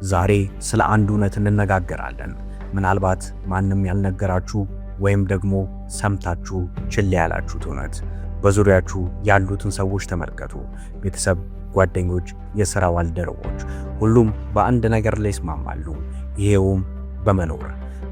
ዛሬ ስለ አንድ እውነት እንነጋገራለን። ምናልባት ማንም ያልነገራችሁ ወይም ደግሞ ሰምታችሁ ችላ ያላችሁት እውነት። በዙሪያችሁ ያሉትን ሰዎች ተመልከቱ። ቤተሰብ፣ ጓደኞች፣ የሥራ ባልደረቦች፣ ሁሉም በአንድ ነገር ላይ ይስማማሉ፣ ይሄውም በመኖር።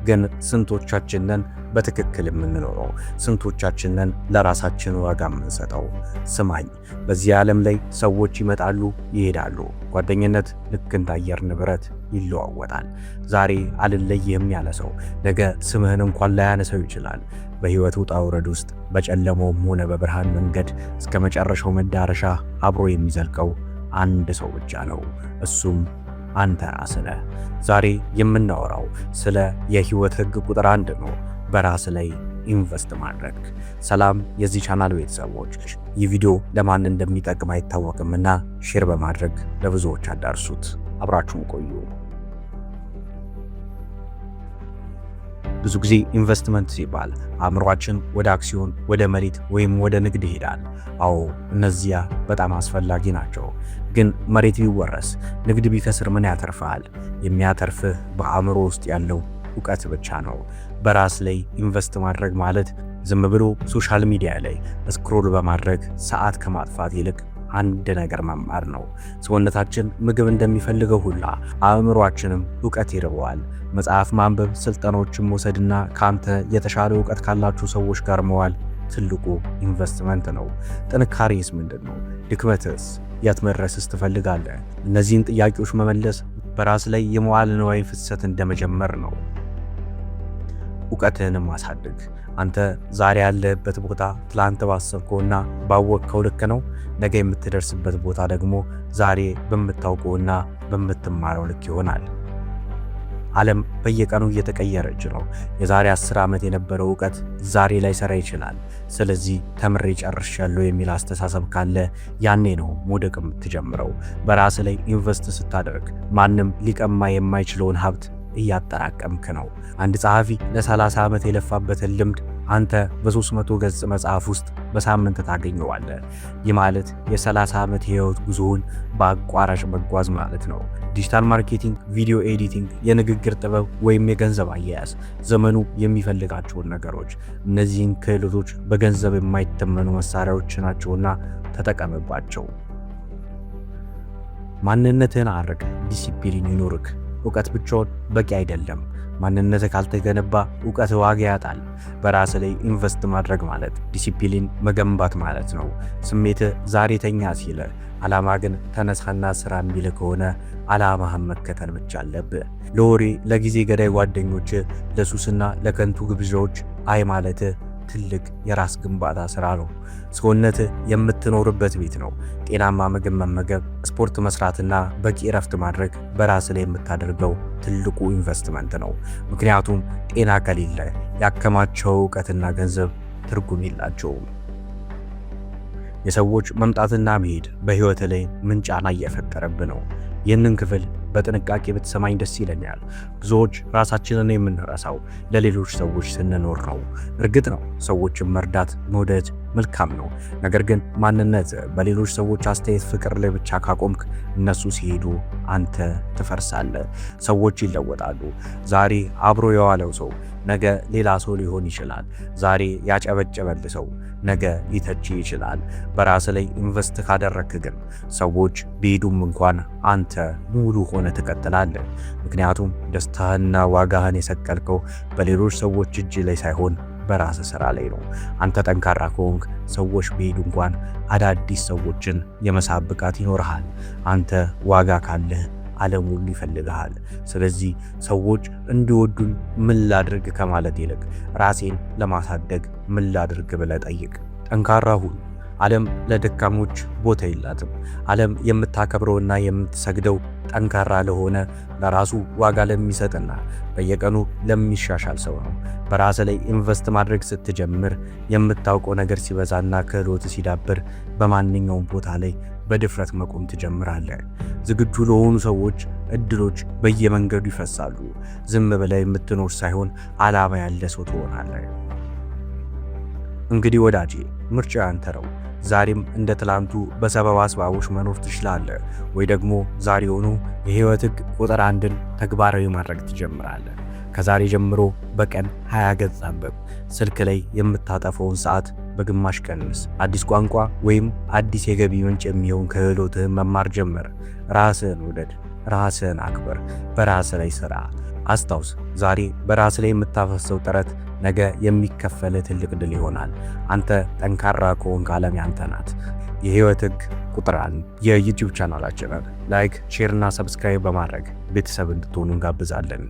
ግን ስንቶቻችንን በትክክል የምንኖረው? ስንቶቻችንን ለራሳችን ዋጋ የምንሰጠው? ስማኝ፣ በዚህ ዓለም ላይ ሰዎች ይመጣሉ፣ ይሄዳሉ። ጓደኝነት ልክ እንደ አየር ንብረት ይለዋወጣል። ዛሬ አልለይህም ያለ ሰው ነገ ስምህን እንኳን ላያነሳው ይችላል። በሕይወት ውጣ ውረድ ውስጥ በጨለማውም ሆነ በብርሃን መንገድ እስከ መጨረሻው መዳረሻ አብሮ የሚዘልቀው አንድ ሰው ብቻ ነው። እሱም አንተ ራስህ ነህ። ዛሬ የምናወራው ስለ የሕይወት ሕግ ቁጥር 1 ነው፣ በራስ ላይ ኢንቨስት ማድረግ። ሰላም የዚህ ቻናል ቤተሰቦች፣ ይህ ቪዲዮ ለማን እንደሚጠቅም አይታወቅምና ሼር በማድረግ ለብዙዎች አዳርሱት። አብራችሁን ቆዩ። ብዙ ጊዜ ኢንቨስትመንት ሲባል አእምሯችን ወደ አክሲዮን፣ ወደ መሬት ወይም ወደ ንግድ ይሄዳል። አዎ እነዚያ በጣም አስፈላጊ ናቸው። ግን መሬት ቢወረስ፣ ንግድ ቢከስር ምን ያተርፋል? የሚያተርፍህ በአእምሮ ውስጥ ያለው እውቀት ብቻ ነው። በራስ ላይ ኢንቨስት ማድረግ ማለት ዝም ብሎ ሶሻል ሚዲያ ላይ ስክሮል በማድረግ ሰዓት ከማጥፋት ይልቅ አንድ ነገር መማር ነው። ሰውነታችን ምግብ እንደሚፈልገው ሁላ አእምሯችንም እውቀት ይርበዋል። መጽሐፍ ማንበብ፣ ስልጠናዎችን መውሰድና ካንተ የተሻለ እውቀት ካላችሁ ሰዎች ጋር መዋል ትልቁ ኢንቨስትመንት ነው። ጥንካሬስ ምንድን ነው? ድክመትስ? የት መድረስስ ትፈልጋለህ? እነዚህን ጥያቄዎች መመለስ በራስ ላይ የመዋዕለ ንዋይ ፍሰት እንደመጀመር ነው። እውቀትህንም አሳድግ። አንተ ዛሬ ያለህበት ቦታ ትላንት ባሰብከውና ባወቅከው ልክ ነው። ነገ የምትደርስበት ቦታ ደግሞ ዛሬ በምታውቀውና በምትማረው ልክ ይሆናል። ዓለም በየቀኑ እየተቀየረች ነው። የዛሬ 10 ዓመት የነበረው እውቀት ዛሬ ላይ ሰራ ይችላል። ስለዚህ ተምሬ ጨርሻለሁ የሚል አስተሳሰብ ካለ ያኔ ነው መውደቅ የምትጀምረው። በራስ ላይ ኢንቨስት ስታደርግ ማንም ሊቀማ የማይችለውን ሀብት እያጠራቀምክ ነው። አንድ ጸሐፊ ለ30 ዓመት የለፋበትን ልምድ አንተ በ300 ገጽ መጽሐፍ ውስጥ በሳምንት ታገኘዋለህ። ይህ ማለት የ30 ዓመት የህይወት ጉዞውን በአቋራጭ መጓዝ ማለት ነው። ዲጂታል ማርኬቲንግ፣ ቪዲዮ ኤዲቲንግ፣ የንግግር ጥበብ ወይም የገንዘብ አያያዝ፣ ዘመኑ የሚፈልጋቸውን ነገሮች። እነዚህን ክህሎቶች በገንዘብ የማይተመኑ መሳሪያዎች ናቸውና ተጠቀምባቸው። ማንነትህን አርቅ፣ ዲሲፕሊን ይኑርክ። እውቀት ብቻውን በቂ አይደለም። ማንነት ካልተገነባ እውቀት ዋጋ ያጣል። በራስ ላይ ኢንቨስት ማድረግ ማለት ዲሲፕሊን መገንባት ማለት ነው። ስሜት ዛሬ ተኛ ሲለ፣ ዓላማ ግን ተነሳና ስራ የሚል ከሆነ ዓላማህን መከተል ብቻ አለብህ። ለወሬ ለጊዜ ገዳይ ጓደኞች፣ ለሱስና ለከንቱ ግብዣዎች አይ ማለት ትልቅ የራስ ግንባታ ስራ ነው። ሰውነት የምትኖርበት ቤት ነው። ጤናማ ምግብ መመገብ፣ ስፖርት መስራትና በቂ እረፍት ማድረግ በራስ ላይ የምታደርገው ትልቁ ኢንቨስትመንት ነው። ምክንያቱም ጤና ከሌለ ያከማቸው እውቀትና ገንዘብ ትርጉም የላቸውም። የሰዎች መምጣትና መሄድ በህይወት ላይ ምን ጫና እየፈጠረብህ ነው? ይህንን ክፍል በጥንቃቄ ብትሰማኝ ደስ ይለኛል። ብዙዎች ራሳችንን የምንረሳው ለሌሎች ሰዎች ስንኖር ነው። እርግጥ ነው ሰዎችን መርዳት፣ መውደድ መልካም ነው። ነገር ግን ማንነት በሌሎች ሰዎች አስተያየት፣ ፍቅር ላይ ብቻ ካቆምክ እነሱ ሲሄዱ አንተ ትፈርሳለህ። ሰዎች ይለወጣሉ። ዛሬ አብሮ የዋለው ሰው ነገ ሌላ ሰው ሊሆን ይችላል። ዛሬ ያጨበጨበል ሰው ነገ ሊተች ይችላል። በራስ ላይ ኢንቨስት ካደረክ ግን ሰዎች ቢሄዱም እንኳን አንተ ሙሉ ሆነ ትቀጥላለህ። ምክንያቱም ደስታህና ዋጋህን የሰቀልከው በሌሎች ሰዎች እጅ ላይ ሳይሆን በራስ ስራ ላይ ነው። አንተ ጠንካራ ከሆንክ ሰዎች ቢሄዱ እንኳን አዳዲስ ሰዎችን የመሳብ ብቃት ይኖርሃል። አንተ ዋጋ ካለህ ዓለም ሁሉ ይፈልግሃል። ስለዚህ ሰዎች እንዲወዱኝ ምን ላድርግ ከማለት ይልቅ ራሴን ለማሳደግ ምን ላድርግ ብለህ ጠይቅ። ጠንካራ ሁን። ዓለም ለደካሞች ቦታ የላትም። ዓለም የምታከብረውና የምትሰግደው ጠንካራ ለሆነ ለራሱ ዋጋ ለሚሰጥና በየቀኑ ለሚሻሻል ሰው ነው። በራስ ላይ ኢንቨስት ማድረግ ስትጀምር የምታውቀው ነገር ሲበዛና ክህሎት ሲዳብር በማንኛውም ቦታ ላይ በድፍረት መቆም ትጀምራለህ። ዝግጁ ለሆኑ ሰዎች እድሎች በየመንገዱ ይፈሳሉ። ዝም ብለህ የምትኖር ሳይሆን ዓላማ ያለ ሰው ትሆናለህ። እንግዲህ ወዳጄ ምርጫ ያንተ ነው። ዛሬም እንደ ትላንቱ በሰበብ አስባቦች መኖር ትችላለህ፣ ወይ ደግሞ ዛሬውኑ የህይወት ህግ ቁጥር 1ን ተግባራዊ ማድረግ ትጀምራለህ። ከዛሬ ጀምሮ በቀን 20 ገጽ አንብብ። ስልክ ላይ የምታጠፈውን ሰዓት በግማሽ ቀንስ። አዲስ ቋንቋ ወይም አዲስ የገቢ ምንጭ የሚሆን ክህሎትህን መማር ጀምር። ራስህን ውደድ፣ ራስህን አክብር፣ በራስህ ላይ ስራ። አስታውስ፣ ዛሬ በራስህ ላይ የምታፈሰው ጥረት ነገ የሚከፈል ትልቅ ድል ይሆናል። አንተ ጠንካራ ከሆንክ ዓለም ያንተ ናት። የህይወት ህግ ቁጥር 1 የዩቲዩብ ቻናላችንን ላይክ፣ ሼር እና ሰብስክራይብ በማድረግ ቤተሰብ እንድትሆኑ እንጋብዛለን።